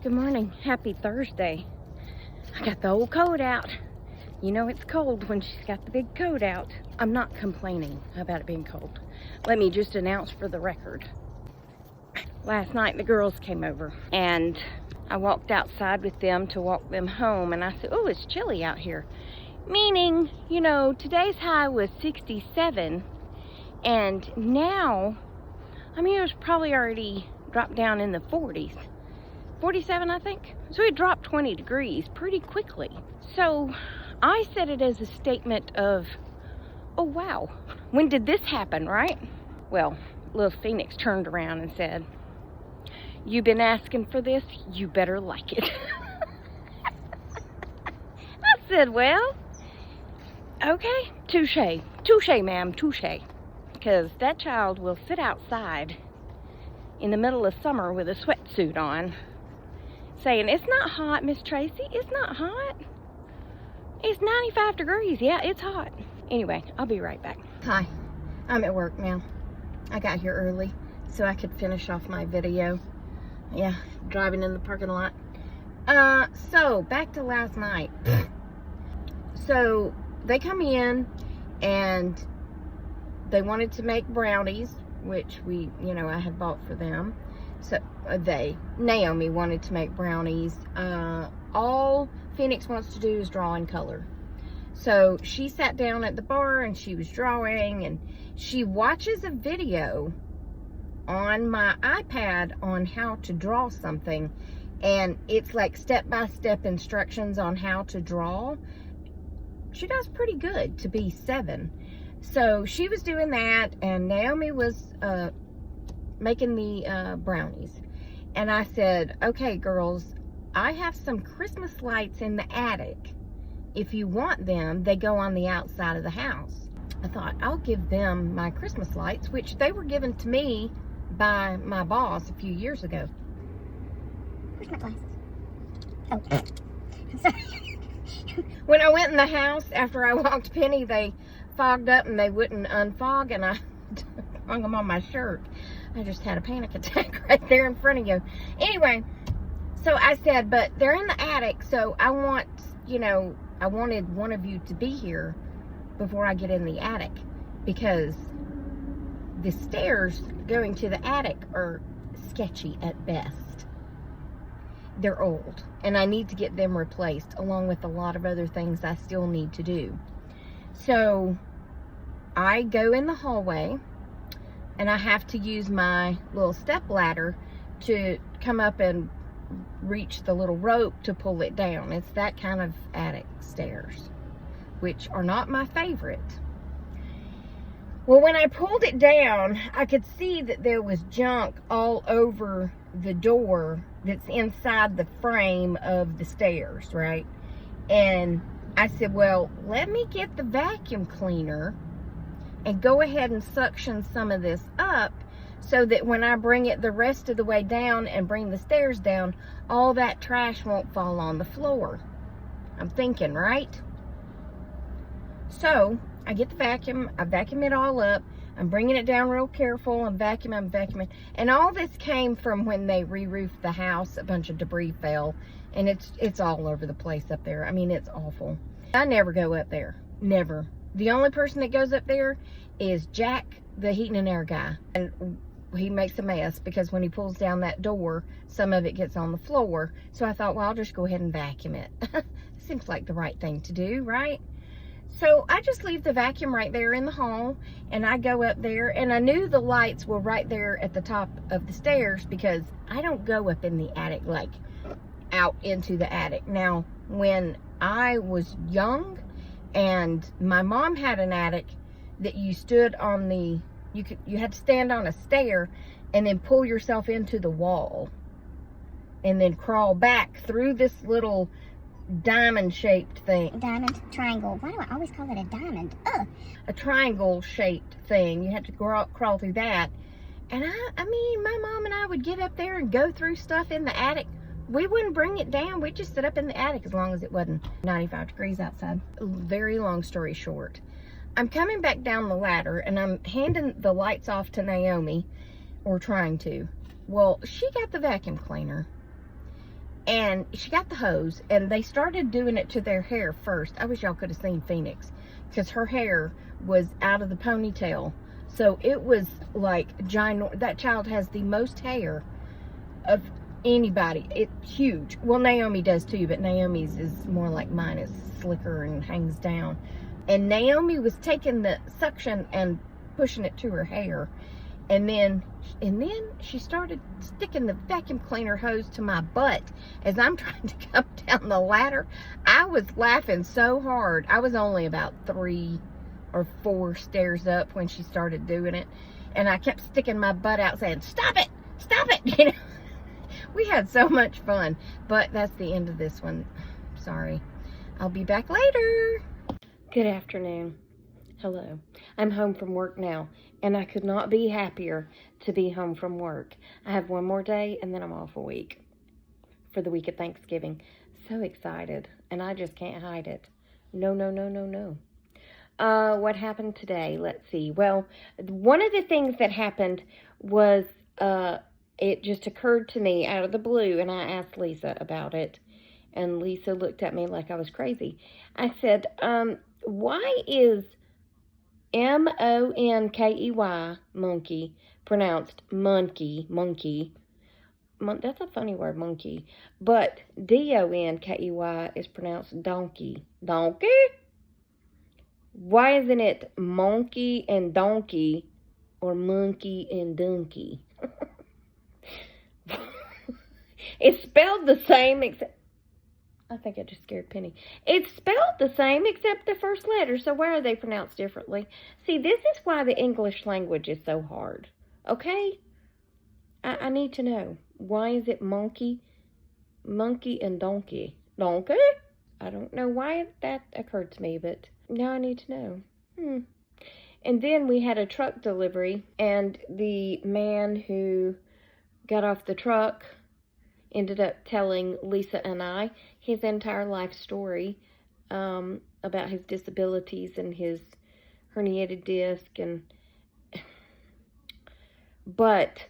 Good morning. Happy Thursday. I got the old coat out. You know it's cold when she's got the big coat out. I'm not complaining about it being cold. Let me just announce for the record. Last night the girls came over and I walked outside with them to walk them home, and I said, oh, it's chilly out here. Meaning, you know, today's high was 67, and now, I mean, it was probably already dropped down in the 40s. 47, I think. So it dropped 20 degrees pretty quickly. So I said it as a statement of, oh wow, when did this happen, right? Well, little Phoenix turned around and said, you've been asking for this, you better like it. I said, well, okay, touche. Touche, ma'am, touche. Because that child will sit outside in the middle of summer with a sweatsuit on, saying, it's not hot, Miss Tracy, it's not hot. It's 95 degrees, yeah, it's hot. Anyway, I'll be right back. Hi, I'm at work now. I got here early so I could finish off my video. Yeah, driving in the parking lot. So back to last night. So they come in and they wanted to make brownies, which I had bought for them. So Naomi wanted to make brownies. All Phoenix wants to do is draw in color. So she sat down at the bar and she was drawing, and she watches a video on my iPad on how to draw something, and it's like step-by-step instructions on how to draw. She does pretty good to be 7. So she was doing that, and Naomi was making the brownies. And I said, okay, girls, I have some Christmas lights in the attic. If you want them, they go on the outside of the house. I thought, I'll give them my Christmas lights, which they were given to me by my boss a few years ago. Where's my glasses? Oh, I'm sorry. When I went in the house after I walked Penny, they fogged up and they wouldn't unfog, and I hung them on my shirt. I just had a panic attack right there in front of you. Anyway, so I said, but they're in the attic, so I want, I wanted one of you to be here before I get in the attic, because the stairs going to the attic are sketchy at best. They're old, and I need to get them replaced, along with a lot of other things I still need to do. So I go in the hallway, and I have to use my little step ladder to come up and reach the little rope to pull it down. It's that kind of attic stairs, which are not my favorite. Well, when I pulled it down, I could see that there was junk all over the door that's inside the frame of the stairs, right? And I said, well, let me get the vacuum cleaner and go ahead and suction some of this up, so that when I bring it the rest of the way down and bring the stairs down, all that trash won't fall on the floor. I'm thinking, right? So I get the vacuum, I vacuum it all up, I'm bringing it down real careful, I'm vacuuming, and all this came from when they re-roofed the house. A bunch of debris fell, and it's all over the place up there. I mean, it's awful. I never go up there, never. The only person that goes up there is Jack, the heating and air guy. And he makes a mess because when he pulls down that door, some of it gets on the floor. So I thought, well, I'll just go ahead and vacuum it. Seems like the right thing to do, right? So I just leave the vacuum right there in the hall, and I go up there, and I knew the lights were right there at the top of the stairs, because I don't go up in the attic, like out into the attic. Now, when I was young, and my mom had an attic that you stood on you had to stand on a stair and then pull yourself into the wall and then crawl back through this little diamond-shaped thing. Diamond, triangle. Why do I always call it a diamond? Ugh. A triangle-shaped thing. You had to crawl through that. And I mean, my mom and I would get up there and go through stuff in the attic. We wouldn't bring it down. We'd just sit up in the attic as long as it wasn't 95 degrees outside. Very long story short, I'm coming back down the ladder and I'm handing the lights off to Naomi, or trying to. Well, she got the vacuum cleaner And she got the hose, and they started doing it to their hair first. I wish y'all could have seen Phoenix, because her hair was out of the ponytail. So it was like ginormous. That child has the most hair of anybody. It's huge. Well, Naomi does too, but Naomi's is more like mine. It's slicker and hangs down. And Naomi was taking the suction and pushing it to her hair. And then she started sticking the vacuum cleaner hose to my butt as I'm trying to come down the ladder. I was laughing so hard. I was only about 3 or 4 stairs up when she started doing it. And I kept sticking my butt out saying, stop it, you know. We had so much fun, but that's the end of this one. Sorry. I'll be back later. Good afternoon. Hello. I'm home from work now, and I could not be happier to be home from work. I have one more day, and then I'm off a week for the week of Thanksgiving. So excited, and I just can't hide it. No. What happened today? Let's see. Well, one of the things that happened was it just occurred to me out of the blue, and I asked Lisa about it, and Lisa looked at me like I was crazy. I said, why is M-O-N-K-E-Y, monkey, pronounced monkey. That's a funny word, monkey. But D-O-N-K-E-Y is pronounced donkey. Donkey? Why isn't it monkey and donkey or monkey and donkey? It's spelled the same except... I think I just scared Penny. It's spelled the same except the first letter, so why are they pronounced differently? See, this is why the English language is so hard, okay? I need to know. Why is it monkey and donkey? Donkey? I don't know why that occurred to me, but now I need to know. And then we had a truck delivery, and the man who got off the truck ended up telling Lisa and I his entire life story about his disabilities and his herniated disc. But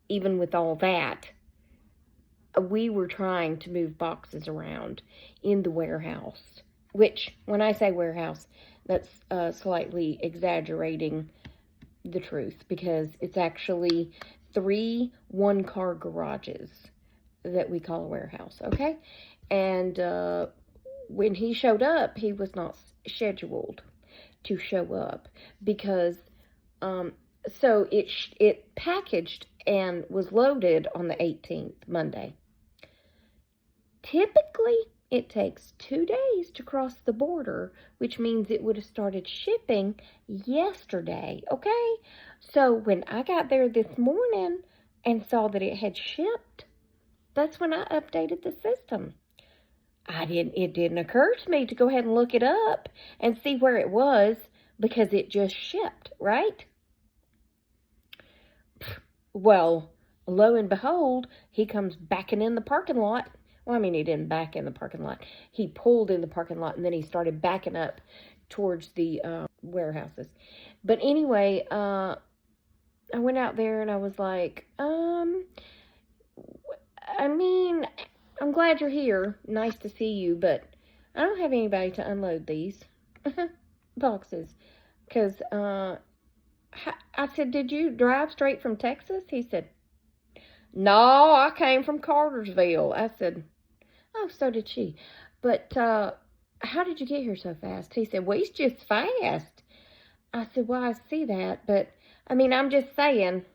even with all that, we were trying to move boxes around in the warehouse, which, when I say warehouse, that's slightly exaggerating the truth, because it's actually 3 one-car garages that we call a warehouse, okay? And when he showed up, he was not scheduled to show up, because so it packaged and was loaded on the 18th, Monday. Typically, it takes 2 days to cross the border, which means it would have started shipping yesterday, okay? So when I got there this morning and saw that it had shipped, that's when I updated the system. It didn't occur to me to go ahead and look it up and see where it was, because it just shipped, right? Well, lo and behold, he comes backing in the parking lot. Well, I mean, he didn't back in the parking lot. He pulled in the parking lot, and then he started backing up towards the warehouses. But anyway, I went out there, and I was like, I mean, I'm glad you're here. Nice to see you, but I don't have anybody to unload these boxes. Because I said, did you drive straight from Texas? He said, no, I came from Cartersville. I said, oh, so did she. But how did you get here so fast? He said, well, it's just fast. I said, well, I see that, but I mean, I'm just saying,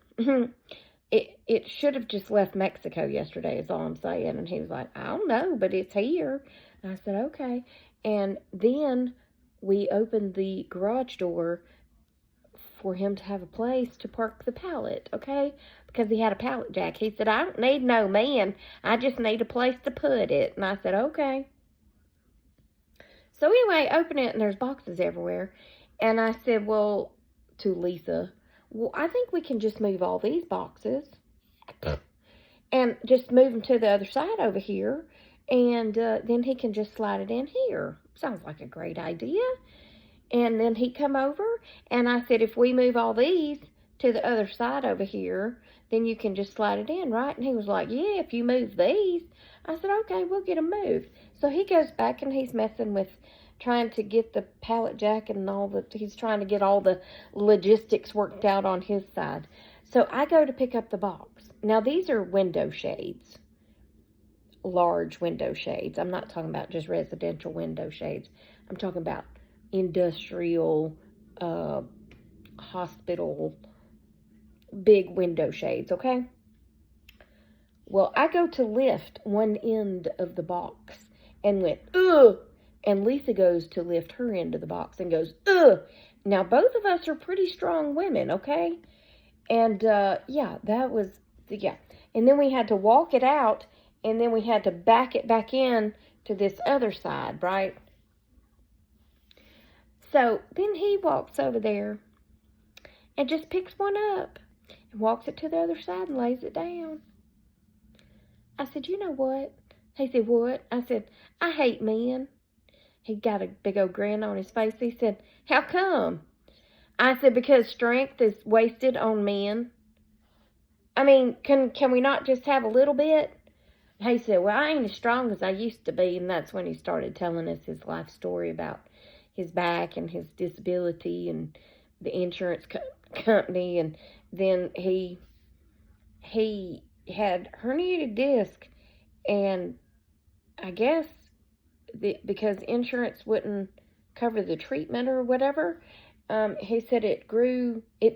it should have just left Mexico yesterday is all I'm saying. And he was like, I don't know, but it's here. And I said, okay. And then we opened the garage door for him to have a place to park the pallet, okay? Because he had a pallet jack. He said, I don't need no man. I just need a place to put it. And I said, okay. So anyway, open it, and there's boxes everywhere. And I said, well, to Lisa, well, I think we can just move all these boxes and just move them to the other side over here. And then he can just slide it in here. Sounds like a great idea. And then he come over, and I said, if we move all these to the other side over here, then you can just slide it in, right? And he was like, yeah, if you move these. I said, okay, we'll get them moved. So he goes back and he's messing with trying to get the pallet jack and he's trying to get all the logistics worked out on his side. So I go to pick up the box. Now, these are window shades, large window shades. I'm not talking about just residential window shades. I'm talking about industrial, hospital, big window shades, okay? Well, I go to lift one end of the box and went, ugh. And Lisa goes to lift her end of the box and goes, ugh. Now, both of us are pretty strong women, okay? And, yeah, that was, yeah. And then we had to walk it out, and then we had to back it back in to this other side, right? So then he walks over there and just picks one up and walks it to the other side and lays it down. I said, you know what? He said, what? I said, I hate men. He got a big old grin on his face. He said, how come? I said, because strength is wasted on men. I mean, can we not just have a little bit? He said, well, I ain't as strong as I used to be. And that's when he started telling us his life story about his back and his disability and the insurance company. And then he had herniated disc, and I guess because insurance wouldn't cover the treatment or whatever, he said it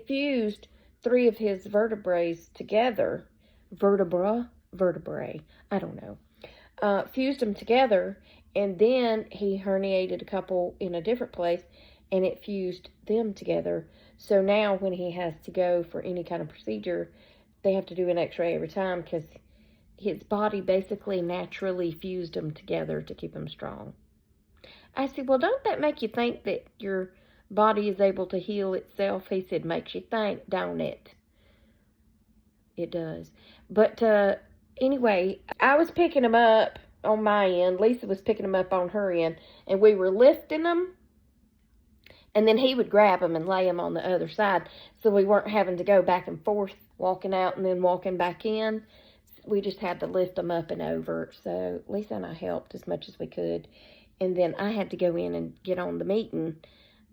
fused 3 of his vertebrae together. Vertebrae, I don't know. Fused them together, and then he herniated a couple in a different place, and it fused them together. So now when he has to go for any kind of procedure, they have to do an x-ray every time because his body basically naturally fused them together to keep him strong. I said, well, don't that make you think that your body is able to heal itself? He said, makes you think, don't it? It does. But anyway, I was picking him up on my end. Lisa was picking him up on her end. And we were lifting them. And then he would grab them and lay them on the other side. So we weren't having to go back and forth, walking out and then walking back in. We just had to lift them up and over. So Lisa and I helped as much as we could. And then I had to go in and get on the meeting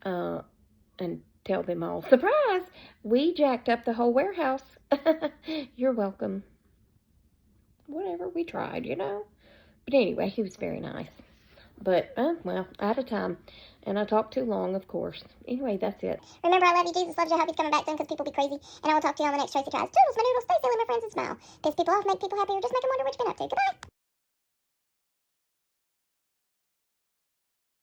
and tell them all, surprise, we jacked up the whole warehouse. You're welcome. Whatever, we tried, you know. But anyway, he was very nice. But, well, out of time. And I talked too long, of course. Anyway, that's it. Remember, I love you. Jesus loves you. I hope he's coming back soon because people be crazy. And I will talk to you on the next Tracy Tries. Toodles, my noodles. Stay silly, my friends, and smile. Piss people off, make people happier. Just make them wonder what you've been up to. Goodbye.